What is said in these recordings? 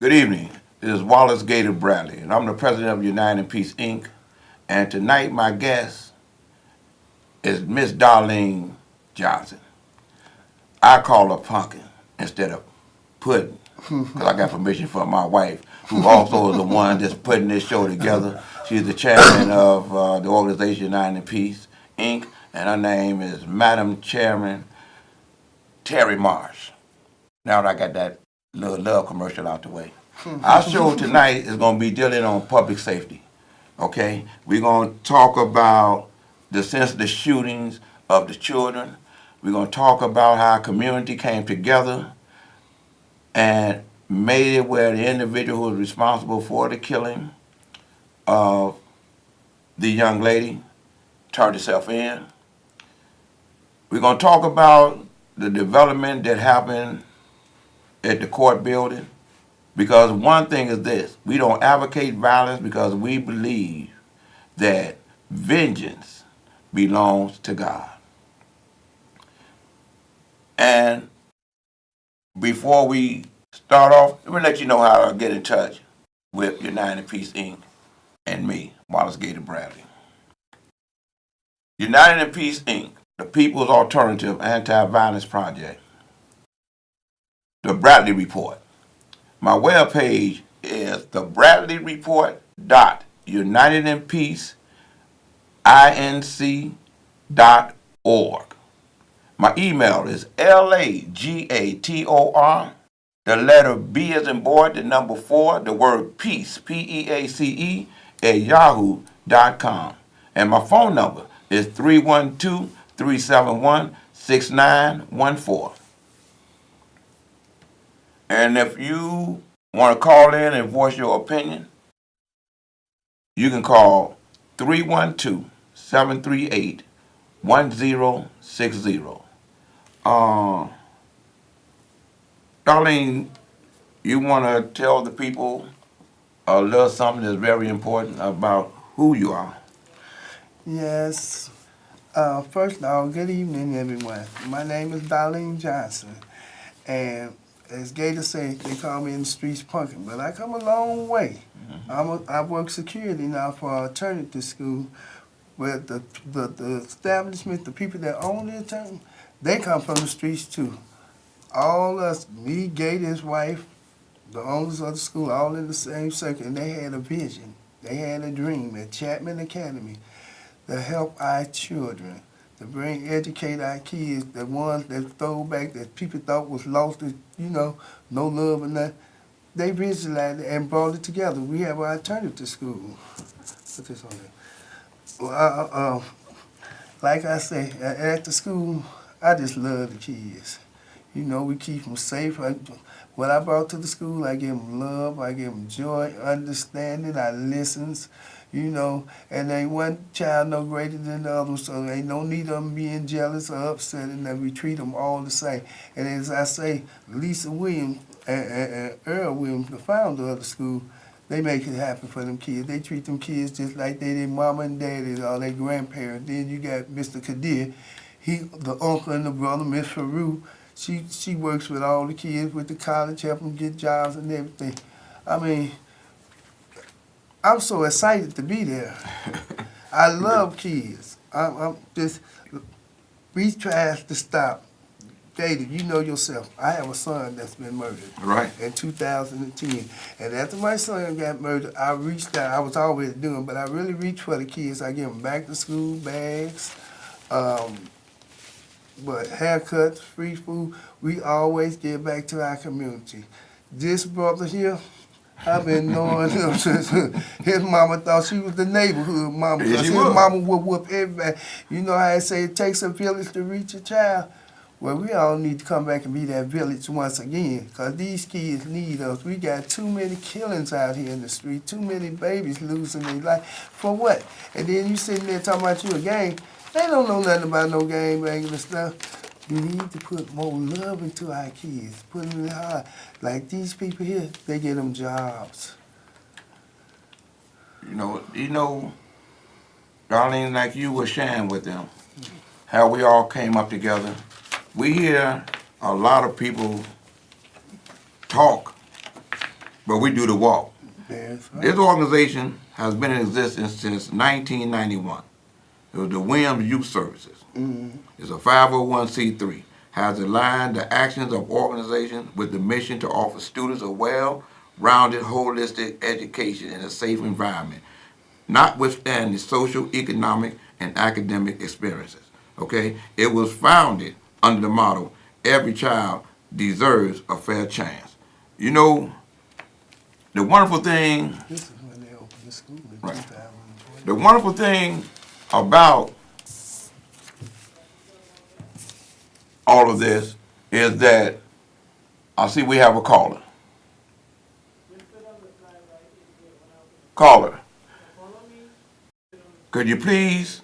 Good evening. This is Wallace Gator Bradley, and I'm the president of United in Peace, Inc. And tonight my guest is Miss Darlene Johnson. I call her Pumpkin instead of Pudding, because I got permission from my wife, who also is the one that's putting this show together. She's the chairman of the organization United in Peace, Inc., and her name is Madam Chairman Terry Marsh. Now that I got that little love commercial out the way. Our show tonight is going to be dealing on public safety, okay? We're going to talk about the senseless shootings of the children. We're going to talk about how a community came together and made it where the individual who was responsible for the killing of the young lady turned herself in. We're going to talk about the development that happened at the court building, because one thing is this: we don't advocate violence because we believe that vengeance belongs to God. And before we start off, let me let you know how to get in touch with United in Peace, Inc. and me, Wallace Gator Bradley. United in Peace, Inc., the People's Alternative Anti-Violence Project. The Bradley Report. My webpage is thebradleyreport.unitedinpeaceinc.org. My email is LAGATOR, the letter B as in boy, the number 4, the word peace, PEACE, @yahoo.com. And my phone number is 312-371-6914. And if you want to call in and voice your opinion, you can call 312-738-1060. Darlene, you want to tell the people a little something that's very important about who you are? Yes. First of all, good evening, everyone. My name is Darlene Johnson, and as Gator said, they call me in the streets Pumpkin, but I come a long way. I work security now for alternative school, where the establishment, the people that own the alternative, they come from the streets too. All us, me, Gator, his wife, the owners of the school, all in the same circle, and they had a vision. They had a dream at Chapman Academy to help our children, to educate our kids, the ones that throw back that people thought was lost, no love and nothing. They visualized it and brought it together. We have an alternative school. Put this on there. Well, like I say, at the school, I just love the kids. We keep them safe. What I brought to the school, I give them love, I give them joy, understanding, I listens. And ain't one child no greater than the other, so ain't no need of them being jealous or upset, and that we treat them all the same. And as I say, Lisa Williams and Earl Williams, the founder of the school, they make it happen for them kids. They treat them kids just like they their mama and daddy or their grandparents. Then you got Mr. Kadir, the uncle and the brother, Miss Farouk. She works with all the kids with the college, help them get jobs and everything. I mean, I'm so excited to be there. I love kids. We try to stop. Gator, you know yourself. I have a son that's been murdered. Right. In 2010. And after my son got murdered, I reached out. I was always doing, but I really reached for the kids. I give them back to school bags, haircuts, free food. We always give back to our community. This brother here, I've been knowing him since his mama thought she was the neighborhood mama. Because his mama would whoop everybody. You know how they say it takes a village to reach a child? Well, we all need to come back and be that village once again, because these kids need us. We got too many killings out here in the street, too many babies losing their life. For what? And then you sitting there talking about you a gang. They don't know nothing about no gang banging and stuff. We need to put more love into our kids, put them in the heart. Like these people here, they get them jobs. Darlene, like you were sharing with them, how we all came up together. We hear a lot of people talk but we do the walk. That's right. This organization has been in existence since 1991. It was the Williams Youth Services. It's a 501c3. Has aligned the actions of organizations with the mission to offer students a well-rounded, holistic education in a safe environment, notwithstanding social, economic, and academic experiences. Okay? It was founded under the motto, every child deserves a fair chance. You know, the wonderful thing, This is when they opened the school in Right. 2020. the wonderful thing about all of this is that I see we have a caller. Caller, could you please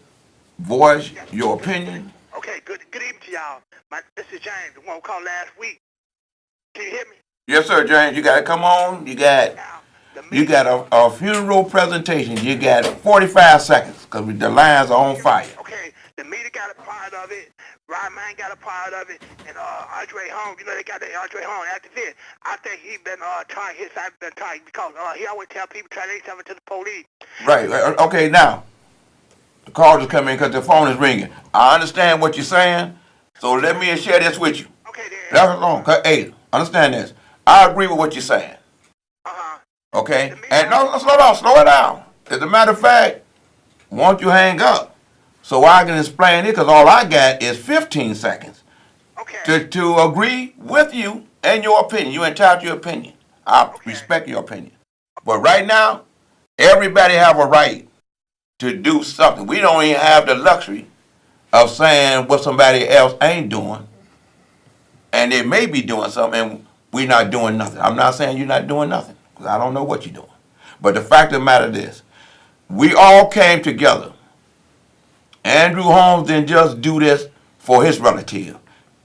voice your opinion? Okay, good evening to y'all. This is James, the one who called last week. Can you hear me? Yes, sir, James. You got to come on. You got a funeral presentation. You got 45 seconds because the lines are on fire. Okay, the media got a part of it. Ryan Man got a part of it, and Andre Holmes. You know they got the Andre Holmes activist. I think he been trying his side, been trying because he always tell people try to say something to the police. Right. Okay. Now, the call just come in because the phone is ringing. I understand what you're saying, so let me share this with you. Okay, then. That's wrong. Hey, understand this. I agree with what you're saying. Okay? And no, slow it down. As a matter of fact, won't you hang up so I can explain it? Because all I got is 15 seconds Okay. to agree with you and your opinion. You're entitled to your opinion. I respect your opinion. But right now, everybody have a right to do something. We don't even have the luxury of saying what somebody else ain't doing. And they may be doing something and we're not doing nothing. I'm not saying you're not doing nothing, because I don't know what you're doing. But the fact of the matter is, we all came together. Andrew Holmes didn't just do this for his relative.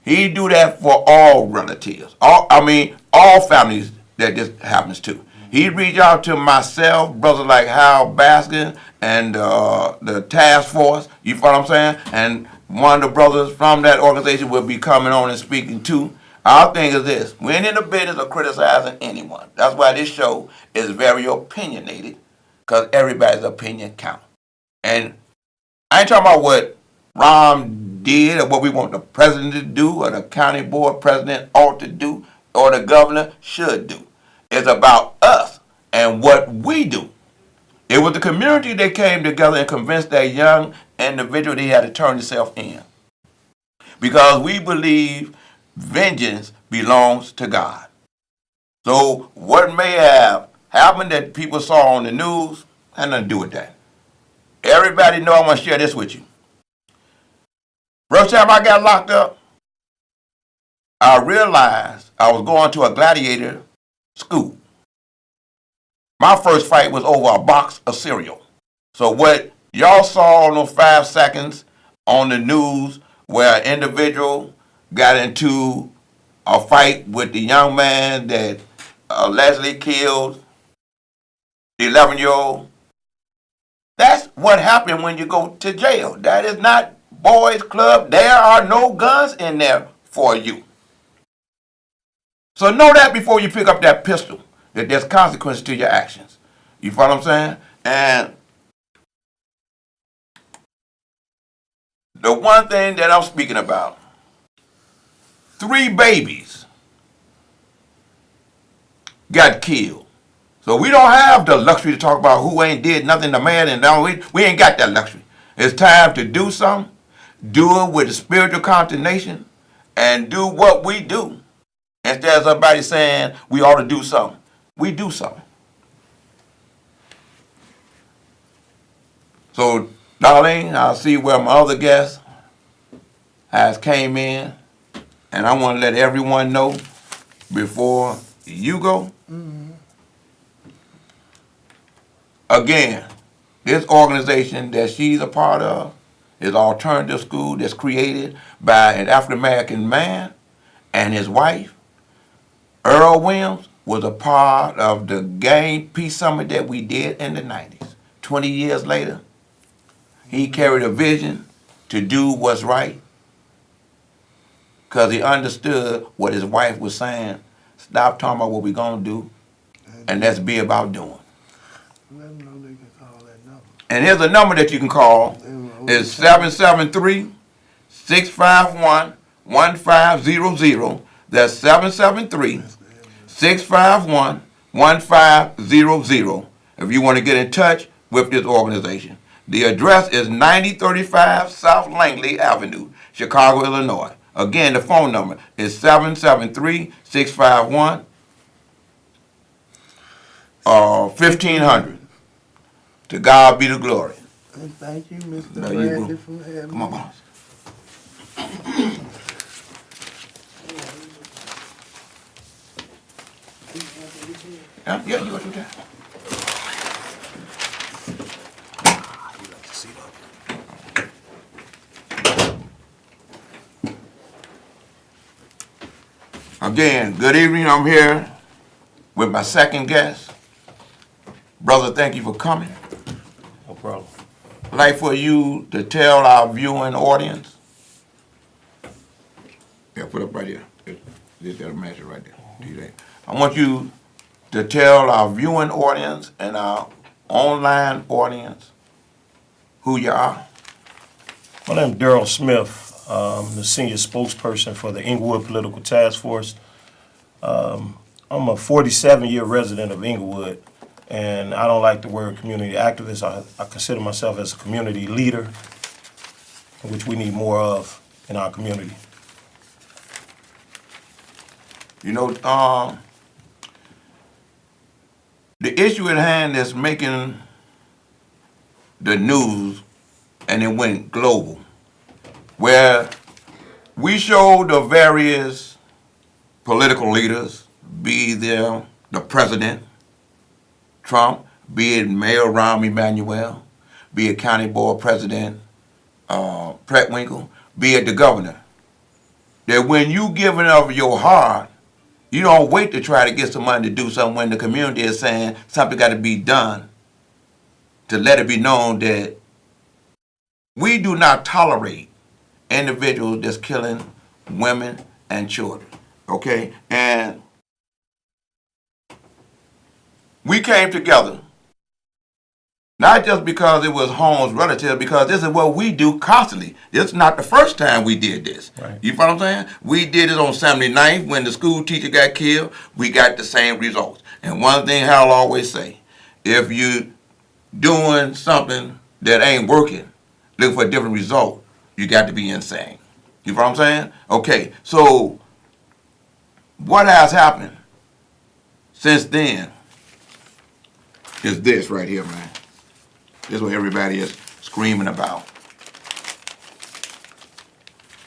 He do that for all relatives. All families that this happens to. He reached out to myself, brothers like Hal Baskin and the task force, you follow what I'm saying? And one of the brothers from that organization will be coming on and speaking too. Our thing is this, we ain't in the business of criticizing anyone. That's why this show is very opinionated, because everybody's opinion counts. And I ain't talking about what Ron did or what we want the president to do or the county board president ought to do or the governor should do. It's about us and what we do. It was the community that came together and convinced that young individual that he had to turn himself in. Because we believe vengeance belongs to God. So what may have happened that people saw on the news had nothing to do with that. Everybody know I want to share this with you. First time I got locked up, I realized I was going to a gladiator school. My first fight was over a box of cereal. So what y'all saw in those 5 seconds on the news where an individual got into a fight with the young man that Leslie killed, the 11-year-old, that's what happened when you go to jail. That is not boys club. There are no guns in there for you. So know that before you pick up that pistol, that there's consequences to your actions. You follow what I'm saying? And the one thing that I'm speaking about, 3 babies got killed. So we don't have the luxury to talk about who ain't did nothing to man, and we ain't got that luxury. It's time to do something, do it with a spiritual condemnation, and do what we do. Instead of somebody saying we ought to do something, we do something. So, Darlene, I see where my other guest has came in, and I want to let everyone know before you go. Again, this organization that she's a part of is Alternative School that's created by an African-American man and his wife. Earl Williams was a part of the Gang Peace Summit that we did in the 90s. 20 years later, he carried a vision to do what's right because he understood what his wife was saying. Stop talking about what we're going to do and let's be about doing. Let them know they can call that number. And here's a number that you can call. It's 773-651-1500. That's 773-651-1500 if you want to get in touch with this organization. The address is 9035 South Langley Avenue, Chicago, Illinois. Again, the phone number is 773-651-1500. To God be the glory. And thank you, Mr. There you Bradley, go. for having Come on, me. boss. Yeah, you got your time. Again, good evening. I'm here with my second guest. Brother, thank you for coming. No problem. I'd like for you to tell our viewing audience. Yeah, put up right here. This got a measure right there. Do that. I want you to tell our viewing audience and our online audience who you are. My name is Daryl Smith. I'm the senior spokesperson for the Inglewood Political Task Force. I'm a 47-year resident of Inglewood, and I don't like the word community activist. I consider myself as a community leader, which we need more of in our community. You know, the issue at hand is making the news, and it went global, where we showed the various political leaders, be there the president, Trump, be it Mayor Rahm Emanuel, be it County Board President Preckwinkle, be it the governor, that when you giving of your heart, you don't wait to try to get somebody to do something when the community is saying something got to be done, to let it be known that we do not tolerate individuals that's killing women and children, okay? And we came together, not just because it was Holmes' relative, because this is what we do constantly. This is not the first time we did this. Right. You follow what I'm saying? We did it on 79th when the school teacher got killed. We got the same results. And one thing Harold always say, if you doing something that ain't working, looking for a different result, you got to be insane. You follow what I'm saying? Okay, so what has happened since then is this right here, man. This is what everybody is screaming about.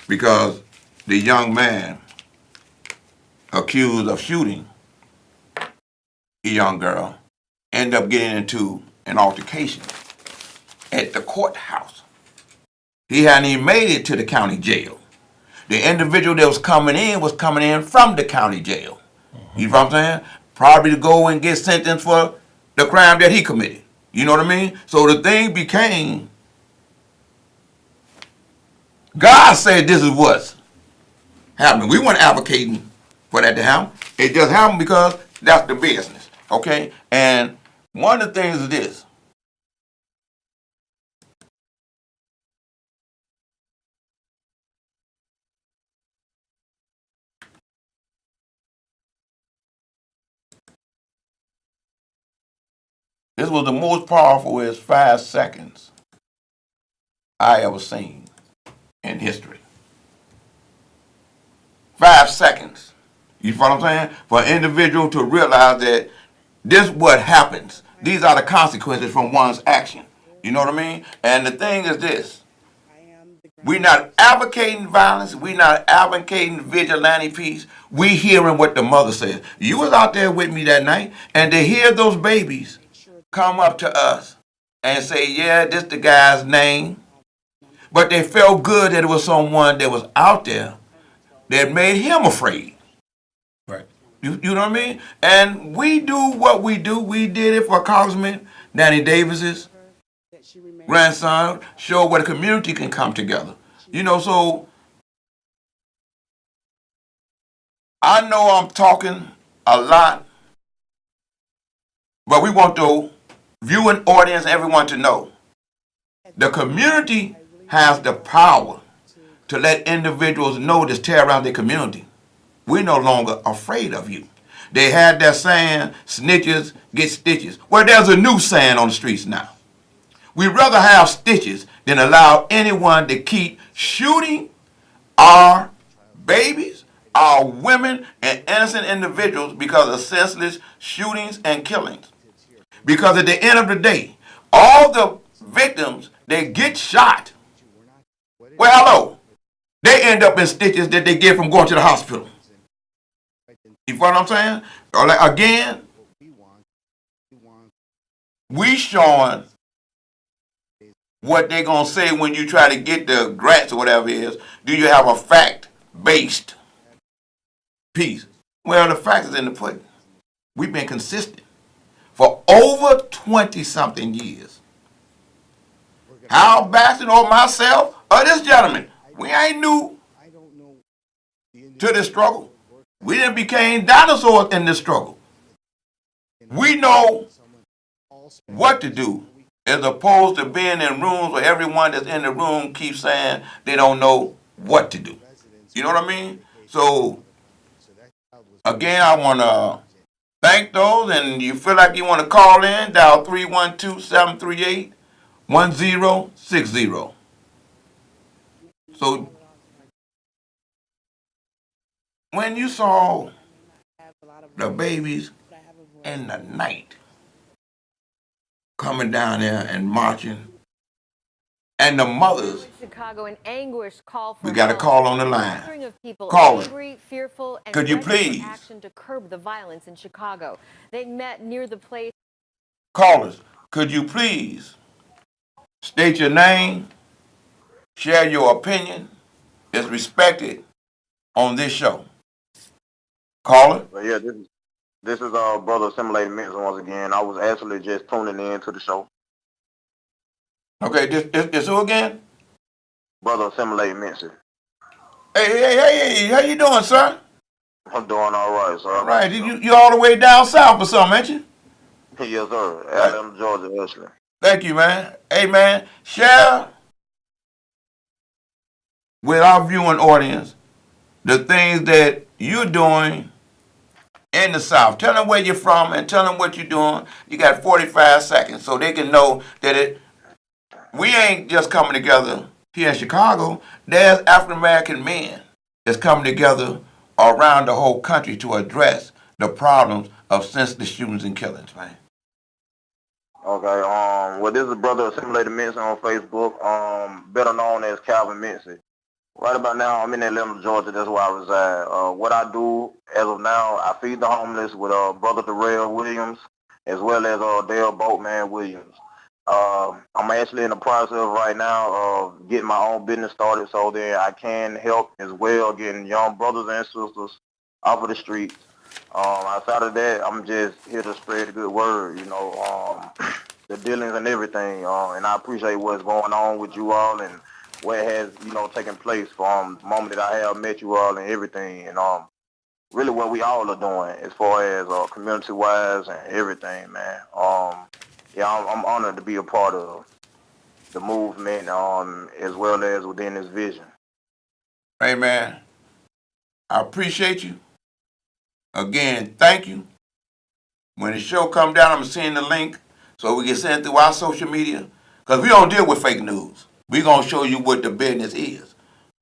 Because the young man accused of shooting a young girl ended up getting into an altercation at the courthouse. He hadn't even made it to the county jail. The individual that was coming in from the county jail. You know what I'm saying? Probably to go and get sentenced for the crime that he committed. You know what I mean? So the thing became, God said this is what's happening. We weren't advocating for that to happen. It just happened because that's the business, okay? And one of the things is this. This was the most powerful 5 seconds I ever seen in history. 5 seconds. You follow what I'm saying? For an individual to realize that this is what happens. These are the consequences from one's action. You know what I mean? And the thing is this. We're not advocating violence. We're not advocating vigilante peace. We hearing what the mother says. You was out there with me that night, and to hear those babies come up to us and say, yeah, this the guy's name. But they felt good that it was someone that was out there that made him afraid. Right. You know what I mean? And we do what we do. We did it for Congressman Danny Davis's grandson, show where the community can come together. You know, so I know I'm talking a lot, But we want the viewing audience, everyone to know, the community has the power to let individuals know this tear around their community. We're no longer afraid of you. They had that saying, snitches get stitches. Well, there's a new saying on the streets now. We'd rather have stitches than allow anyone to keep shooting our babies, our women, and innocent individuals because of senseless shootings and killings. Because at the end of the day, all the victims, they get shot. Well, hello. They end up in stitches that they get from going to the hospital. You follow what I'm saying? Again, we showing what they gonna say when you try to get the grants or whatever it is. Do you have a fact-based piece? Well, the fact is in the pudding. We've been consistent for over 20-something years. Hal Baxter or myself or this gentleman, we ain't new to this struggle. We didn't became dinosaurs in this struggle. We know what to do as opposed to being in rooms where everyone that's in the room keeps saying they don't know what to do. You know what I mean? So, again, I want to thank those, and you feel like you want to call in, dial 312-738-1060. So, when you saw the babies in the night coming down there and marching, and the mothers, Chicago, an anguish call for we got a call on the line. Caller. Caller, Angry, fearful, and could you desperate for please? action to curb the violence in Chicago. They met near the place. Callers, could you please state your name, share your opinion, is respected on this show. Caller? But yeah, this is brother Assimilated Mention once again. I was actually just tuning in to the show. Okay, this who again? Brother Assimilated Mention. Hey, how you doing, sir? I'm doing all right, sir. All right, you all the way down south or something, ain't you? Yes, sir. Atlanta, Georgia, actually. Thank you, man. Hey, man, share with our viewing audience the things that you're doing in the South. Tell them where you're from and tell them what you're doing. You got 45 seconds so they can know that we ain't just coming together here in Chicago. There's African-American men that's coming together around the whole country to address the problems of senseless shootings and killings, man. Okay, well, this is brother Assimilated Mention on Facebook, better known as Calvin Mincy. Right about now, I'm in Atlanta, Georgia. That's where I reside. What I do as of now, I feed the homeless with brother Darrell Williams, as well as Dale Boatman Williams. I'm actually in the process right now of getting my own business started so that I can help as well getting young brothers and sisters off of the streets. Outside of that, I'm just here to spread the good word, the dealings and everything. And I appreciate what's going on with you all and what has, taken place from the moment that I have met you all and everything. And really what we all are doing as far as community-wise and everything, man. I'm honored to be a part of the movement as well as within this vision. Hey, man, I appreciate you. Again, thank you. When the show come down, I'm going to send the link so we can send it through our social media. Because we don't deal with fake news. We're going to show you what the business is.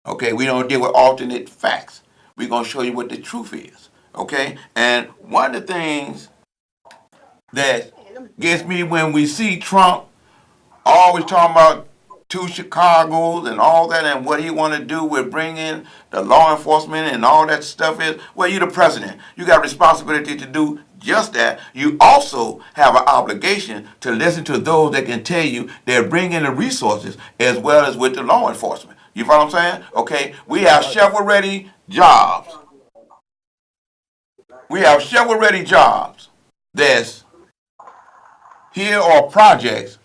Okay? We don't deal with alternate facts. We're going to show you what the truth is. Okay? And one of the things that gets me when we see Trump always talking about two Chicagos and all that and what he want to do with bringing the law enforcement and all that stuff is, well, you're the president. You got a responsibility to do just that. You also have an obligation to listen to those that can tell you they're bringing the resources as well as with the law enforcement. You follow what I'm saying? Okay, we have shovel-ready jobs. We have shovel-ready jobs that's here or projects.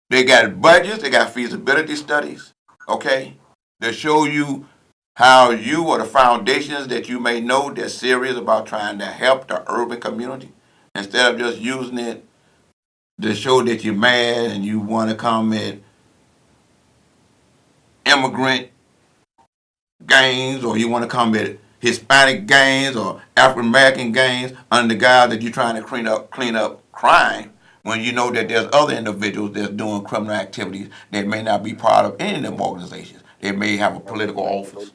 They got budgets, they got feasibility studies, okay, that show you how you or the foundations that you may know they're serious about trying to help the urban community instead of just using it to show that you're mad and you want to combat immigrant gangs, or you want to combat Hispanic gangs or African American gangs under the guise that you're trying to clean up crime, when you know that there's other individuals that's doing criminal activities that may not be part of any of them organizations. They may have a political office.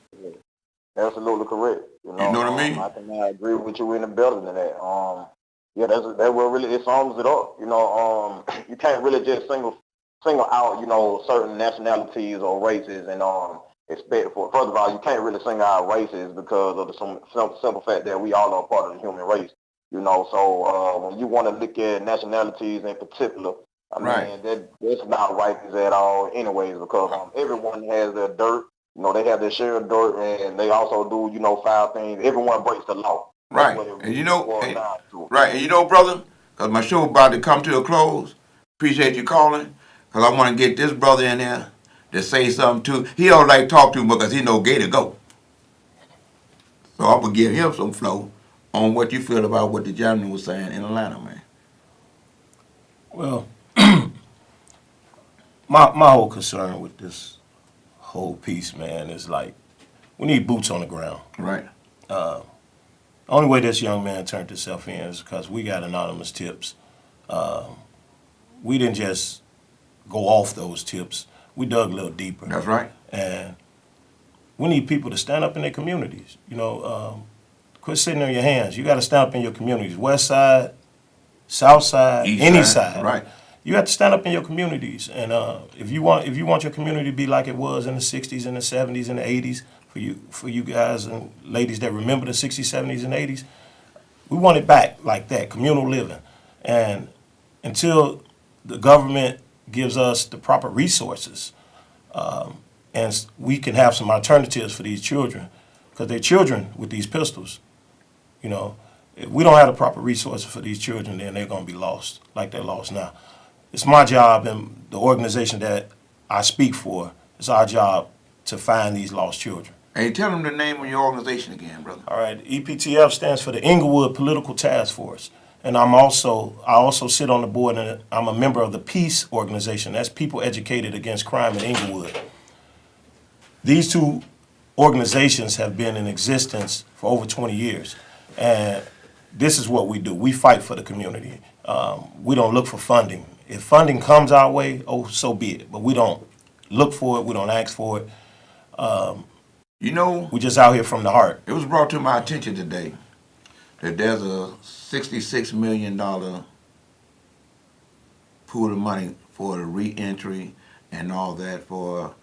Absolutely correct. You know what I mean? I can agree with you any better than that. Yeah, that will really, it sums it up. You know, you can't really just single out, you know, certain nationalities or races and expect for. First of all, you can't really single out races because of the simple fact that we all are part of the human race. You know, so when you want to look at nationalities in particular, I mean, that's not right at all, anyways, because everyone has their dirt. You know, they have their share of dirt, and they also do, you know, foul things. Everyone breaks the law. Right. And you know, and you know, brother, because my show about to come to a close. Appreciate you calling, because I want to get this brother in there to say something too. He don't like talk to me because he know Gator go. So I'm going to give him some flow on what you feel about what the gentleman was saying in Atlanta, man. Well, my whole concern with this whole piece, man, is like, we need boots on the ground. Right. The only way this young man turned himself in is because we got anonymous tips. We didn't just go off those tips. We dug a little deeper. That's right. And we need people to stand up in their communities. You know, quit sitting on your hands. You got to stand up in your communities. West side, south side, East any side, side. right. You have to stand up in your communities. And if you want your community to be like it was in the 60s and the 70s and the 80s, for you guys and ladies that remember the 60s, 70s, and 80s, we want it back like that, communal living. And until the government gives us the proper resources, and we can have some alternatives for these children, because they're children with these pistols. You know, if we don't have the proper resources for these children, then they're going to be lost like they're lost now. It's my job and the organization that I speak for, it's our job to find these lost children. Hey, tell them the name of your organization again, brother. All right, EPTF stands for the Inglewood Political Task Force. And I also sit on the board, and I'm a member of the Peace Organization. That's People Educated Against Crime in Inglewood. These two organizations have been in existence for over 20 years. And this is what we do. We fight for the community. We don't look for funding. If funding comes our way, oh, so be it. But we don't look for it. We don't ask for it. You know, we just out here from the heart. It was brought to my attention today that there's a $66 million pool of money for the re-entry and all that for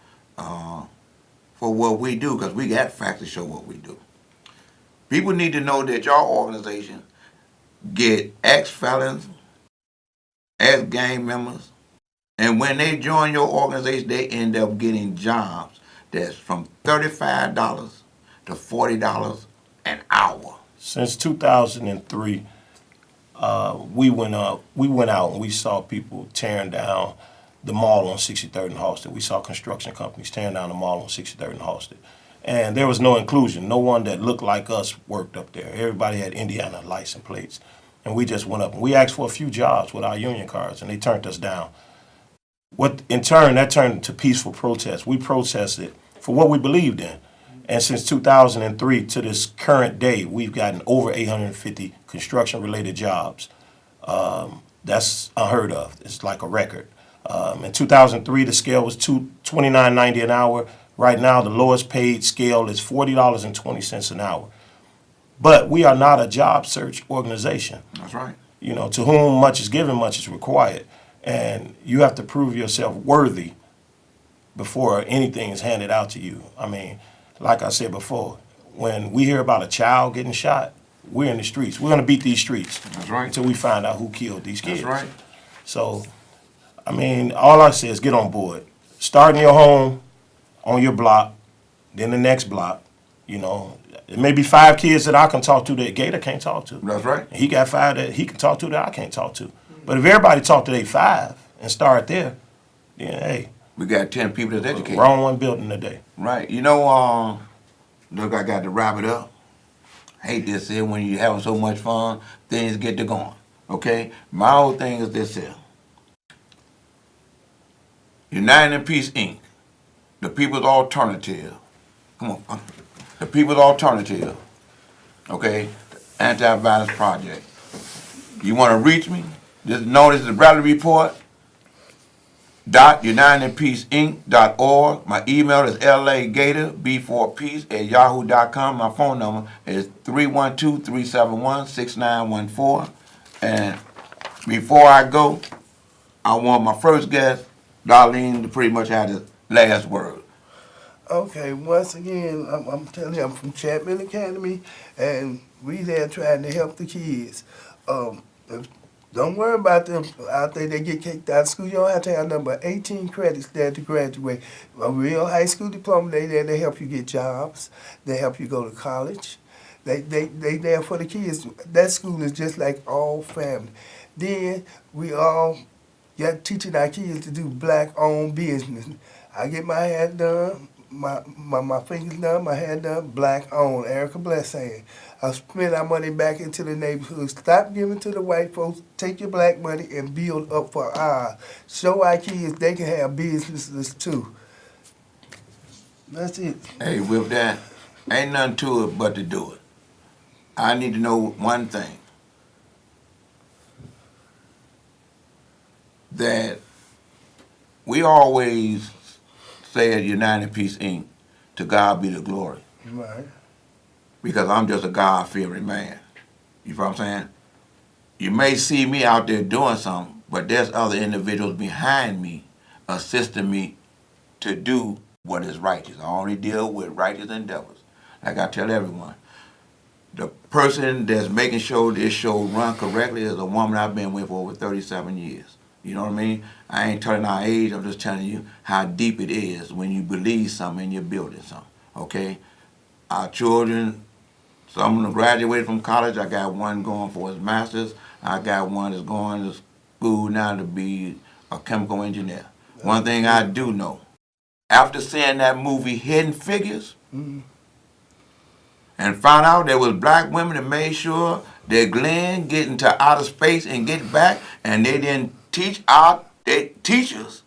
what we do, because we got facts to show what we do. People need to know that your organization get ex-felons, ex-gang members, and when they join your organization, they end up getting jobs that's from $35 to $40 an hour. Since 2003, we went out and we saw people tearing down the mall on 63rd and Halsted. We saw construction companies tearing down the mall on 63rd and Halsted. And there was no inclusion. No one that looked like us worked up there. Everybody had Indiana license plates. And we just went up and we asked for a few jobs with our union cards, and they turned us down. In turn, that turned into peaceful protest. We protested for what we believed in. And since 2003 to this current day, we've gotten over 850 construction-related jobs. That's unheard of. It's like a record. In 2003, the scale was $29.90 an hour. Right now, the lowest paid scale is $40.20 an hour. But we are not a job search organization. That's right. You know, to whom much is given, much is required. And you have to prove yourself worthy before anything is handed out to you. I mean, like I said before, when we hear about a child getting shot, we're in the streets. We're going to beat these streets. That's right. Until we find out who killed these kids. That's right. So, I mean, all I say is get on board. Start in your home, on your block, then the next block. You know, there may be 5 kids that I can talk to that Gator can't talk to. That's right. He got 5 that he can talk to that I can't talk to. But if everybody talk to their 5 and start there, then hey. We got 10 people that's educated. We're on one building today. Right. You know, look, I got to wrap it up. I hate this here when you're having so much fun, things get to going. Okay? My whole thing is this here. United in Peace Inc., the People's Alternative. Come on, the People's Alternative. Okay, Anti-Violence Project. You want to reach me? This is known as the Bradley Report. .unitedinpeaceinc.org. My email is lagatorb4peace@yahoo.com. My phone number is 312-371-6914. And before I go, I want my first guest, Darlene, to pretty much have the last word. Okay, once again, I'm telling you, I'm from Chapman Academy, and we there trying to help the kids. Don't worry about them out there. They get kicked out of school. You don't have to have number 18 credits there to graduate. A real high school diploma, they there to help you get jobs. They help you go to college. They there for the kids. That school is just like all family. Then we all got teaching our kids to do black-owned business. I get my hair done, my fingers done, my hair done, black-owned. Erica Blessing. I spend our money back into the neighborhood. Stop giving to the white folks. Take your black money and build up for ours. Show our kids they can have businesses too. That's it. Hey, with that, ain't nothing to it but to do it. I need to know one thing. That we always say at United Peace Inc., to God be the glory. Right. Because I'm just a God-fearing man. You know what I'm saying? You may see me out there doing something, but there's other individuals behind me assisting me to do what is righteous. I only deal with righteous endeavors. Like I tell everyone, the person that's making sure this show run correctly is a woman I've been with for over 37 years. You know what I mean? I ain't telling our age, I'm just telling you how deep it is when you believe something and you're building something, okay? Our children, some of them graduated from college. I got one going for his master's. I got one that's going to school now to be a chemical engineer. One thing I do know, after seeing that movie Hidden Figures, and found out there was black women that made sure that Glenn get into outer space and get back, and they didn't teach their teachers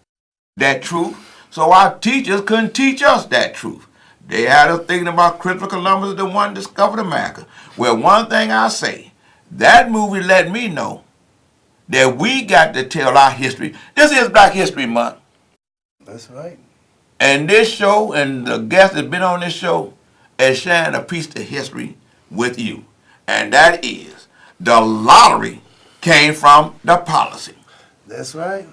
that truth, so our teachers couldn't teach us that truth. They had us thinking about Christopher Columbus, the one discovered America. Well, one thing I say, that movie let me know that we got to tell our history. This is Black History Month. That's right. And this show and the guest that's been on this show is sharing a piece of history with you. And that is, the lottery came from the policy. That's right.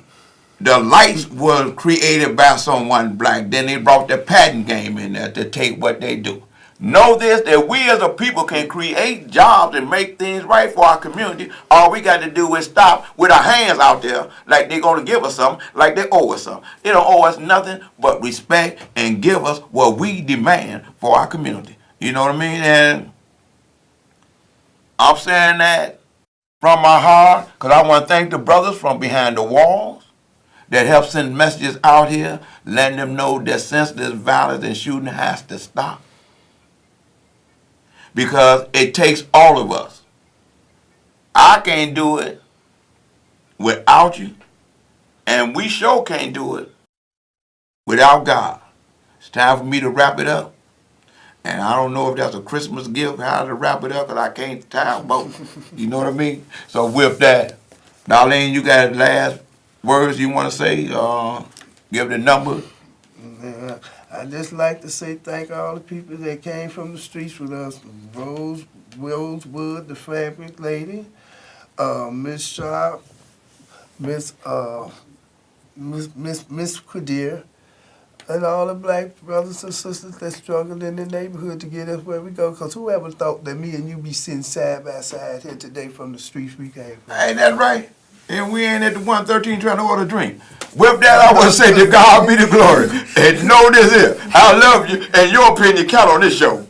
The lights were created by someone black. Then they brought the patent game in there to take what they do. Know this, that we as a people can create jobs and make things right for our community. All we got to do is stop with our hands out there like they're going to give us something, like they owe us something. They don't owe us nothing but respect and give us what we demand for our community. You know what I mean? And I'm saying that from my heart because I want to thank the brothers from behind the walls that help send messages out here, letting them know that senseless violence and shooting has to stop. Because it takes all of us. I can't do it without you, and we sure can't do it without God. It's time for me to wrap it up. And I don't know if that's a Christmas gift, how to wrap it up, because I can't time both. You know what I mean? So with that, Darlene, you got last words you want to say? Give the number. Yeah, I just like to say thank all the people that came from the streets with us. Rosewood, the fabric lady, Miss Sharp, Miss Quadir, and all the black brothers and sisters that struggled in the neighborhood to get us where we go. Because whoever thought that me and you be sitting side by side here today from the streets we came from? Ain't that right? And we ain't at the 113 trying to order a drink. With that, I want to say to God be the glory. And know this here, I love you, and your opinion count on this show.